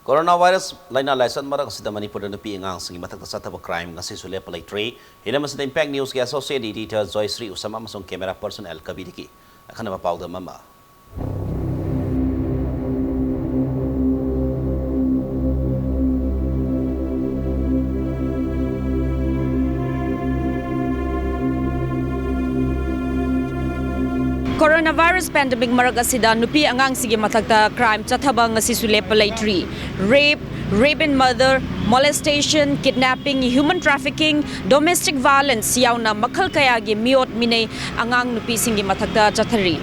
Coronavirus laina license marak sida Manipur na pi ngang singi matak sa taba crime ngasi sule palai tree hina masida impact news ke associate editor Joyశ్రీ Usama masong camera person El Kabidiki akan mapau da mama Coronavirus pandemic maraga sida nupi angang sige matakta crime chathaba ngasi sule palai tree rape and murder, molestation, kidnapping, human trafficking, domestic violence yauna makhal kaya gi miot minay angang nupi singi matakta chathari.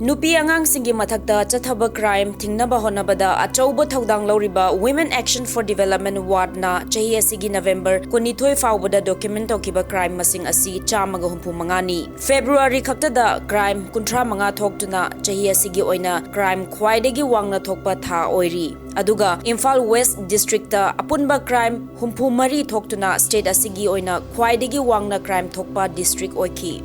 Nupi angang singi matakta chathaba crime tingnaba honabada achauba thaudang lauriba Women Action for Development Award na chahi asigi November kunithoi faubada document tokiba crime masing asi chamaga humpu mangani. February khaktada crime kuntra manga thoktuna chahi asigi oina crime khwaidagi wangna thokpa tha oiri. Aduga Imphal West District ta apunba crime humpu mari thoktuna state asigi oina khwaidagi wangna crime thokpa district oiki.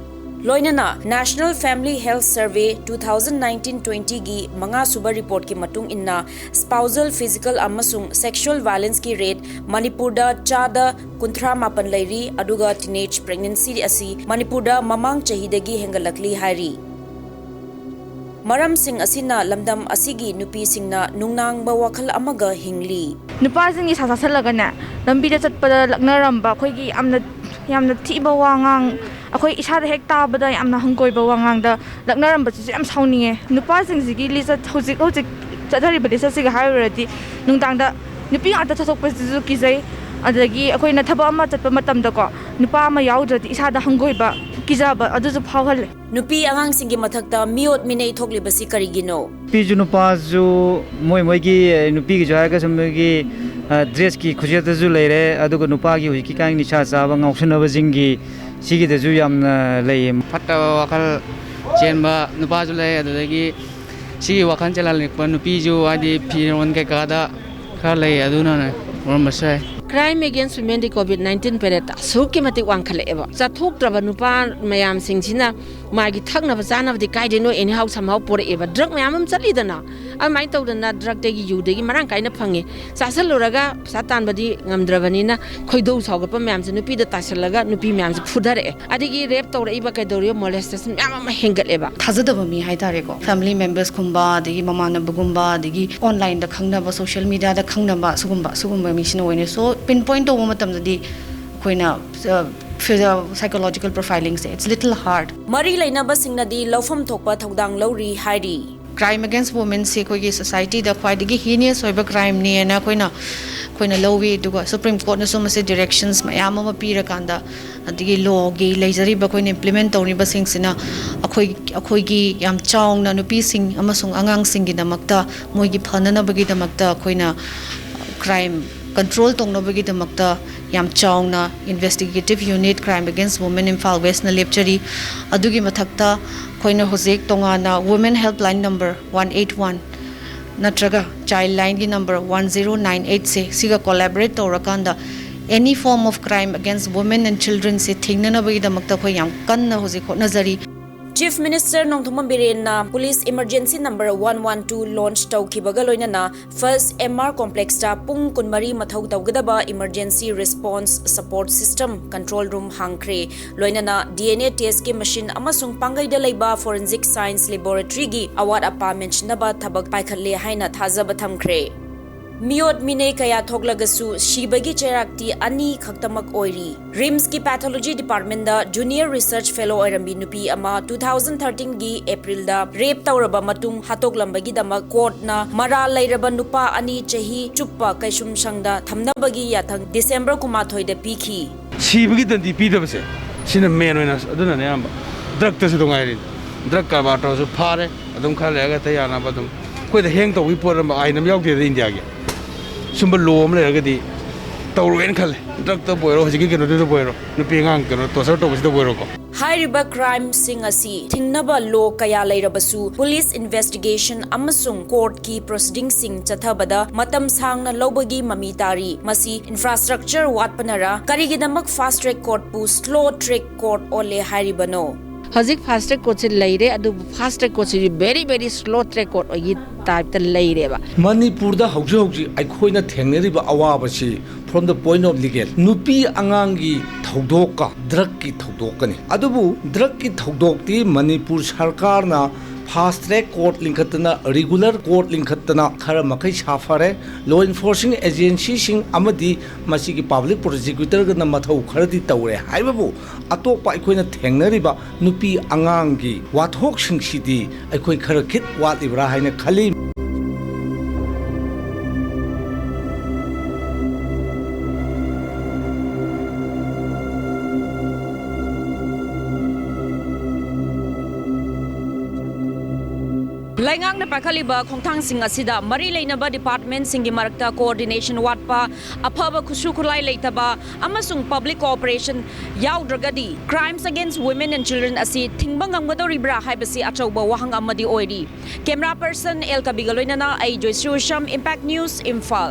Loinana National Family Health Survey 2019-20 gi manga suba report ki matung inna spousal physical amasung sexual violence ki rate Manipur da chada kunthra mapan lairi aduga teenage pregnancy asi Manipur da mamang chahidagi hengalakli hairi maram sing asina lamdam asigi nupi singna nungnang ba wakhal amaga hingli nupa singi sasalaga na lambi da chatpada laknaramba khoigi yamna thiba wangang akhoi isada hek tabada yamna hangkoi ba wangang da laknaramba chi am sauni nupa sing sigi lisa hojik chathari bade sa siga hairati nungtang da nupi ata thok pa ju ki jai adagi akhoi na thaba ama chatpa matam da ko nupa ama yaudati isada hangkoi ba kijaba adu ju phawhal nupi angang singi mathakta miot minei thokli basi karigino pi ju nupa ju moi gi nupi gi jaga samgi dress ki khujeta ju leire aduga nupa gi hiki kang ni cha cha ba ngausna ba jingi sigi de ju yamna lei fatta wakal chenba nupa ju lei adagi sigi wakan chalal nikpa nupi ju adi phiron ke kada kha lei aduna na masai Crime against women di COVID-19 period suki mati wang khale eba chathok traba nupa mayam singsina magi thakna ba jana ba di kaideno any how somehow por eba drug mayam chali dana amai tawdana drug de gi yu de gi marang kaina phangi sasal luraga satan badi ngamdrabani na khoidou sauga pa mayam nupi da tasalaga nupi mayam phudare adigi rape tawra iba kaidoriyo molestation mayam hengal eba thazadaba mi haitare ko family members kumba digi mamana bugumba digi online da khangna ba social media da khangna ba sugumba mi sino wene so pinpoint over matam di koina psychological profiling say it's little hard mari laina ba singna di lawfam thokpa thodang lawri hairi crime against women se koi society da khwai digi heinous oiba crime ni na koina lowi duga supreme court na sumase directions mayam ma pira kanda adigi law gi leijari ba koina implement tawni ba sing sina akhoi gi yam chawng na nupi sing amasung angang sing gi damakta moi gi phanana ba gi damakta koina crime control tongna bagi damakta yam chawna investigative unit crime against women Imphal West na lepchari adugi mathakta khoina hojek tongana women helpline number 181 natraga child line gi number 1098 se siga collaborate torakanda any form of crime against women and children se thingna na bagi damakta khoi yam kanna hojek khotnajari Chief Minister Nongthoma Biren na Police Emergency Number 112 launch taukibaga loina na First MR Complex ta pung kunmari mathau tawgadaba Emergency Response Support System Control Room hangkre loina na DNA test ki machine amasung pangai da leiba Forensic Science Laboratory gi award apa mentionaba thabak paikhatle haina thazaba thamkre Miot mine kaya thoglagasu shibagi cherakti ani khaktamak oiri RIMS ki pathology department da junior research fellow oirambi nupi ama 2013 gi April da rape tawraba matung hatoklambagi dama court na mara lairaba nupa ani chahi chuppa kaisum sangda thamnabagi yathang December kumathoi da pikhi shibagi dandi pidabase sina main oina aduna ne amba drug ta se dongai drug ka ba to su phare adum khale ga tayana badum koi da heng to wi poramba ainam yauk de India gi sumba lom le ga di tawren khale drug ta boiro hojiki keno de boiro nupi ngang keno to sar to bisi boiro ko Hairiba crime sing asi thingnaba law kaya lairabasu police investigation amasung court ki proceeding sing chathabada matam sangna lobagi mami tari masi infrastructure watpanara karigidamak fast track court pu slow track court ole hairibano Hazik fast track court se leire adu fast track court se very slow track court ogi type ta leire ba Manipur da hauji aikhoina thengneriba awabasi from the point of legal nupi angangi thodokka drug ki thodokani adubu drug ki thodokti Manipur sarkar na fast track court linkatna regular court linkatna khara makai safare law enforcing agency sing amadi masigi public prosecutor ga mathau kharadi tawre haibabu atopa aikhoina thengneriba nupi angangi wathok sing sidi aikoi khara khit wat ibra haina khali Laingang na pakaliba khongthang sing asida mari leinaba department singi marakta coordination watpa aphaba khusukulai leitaba amasung public cooperation yaudregadi crimes against women and children asi thingbangam gadoribra haibasi achauba wahang amadi oiri camera person el kabigaloinana ai joysham impact news imphal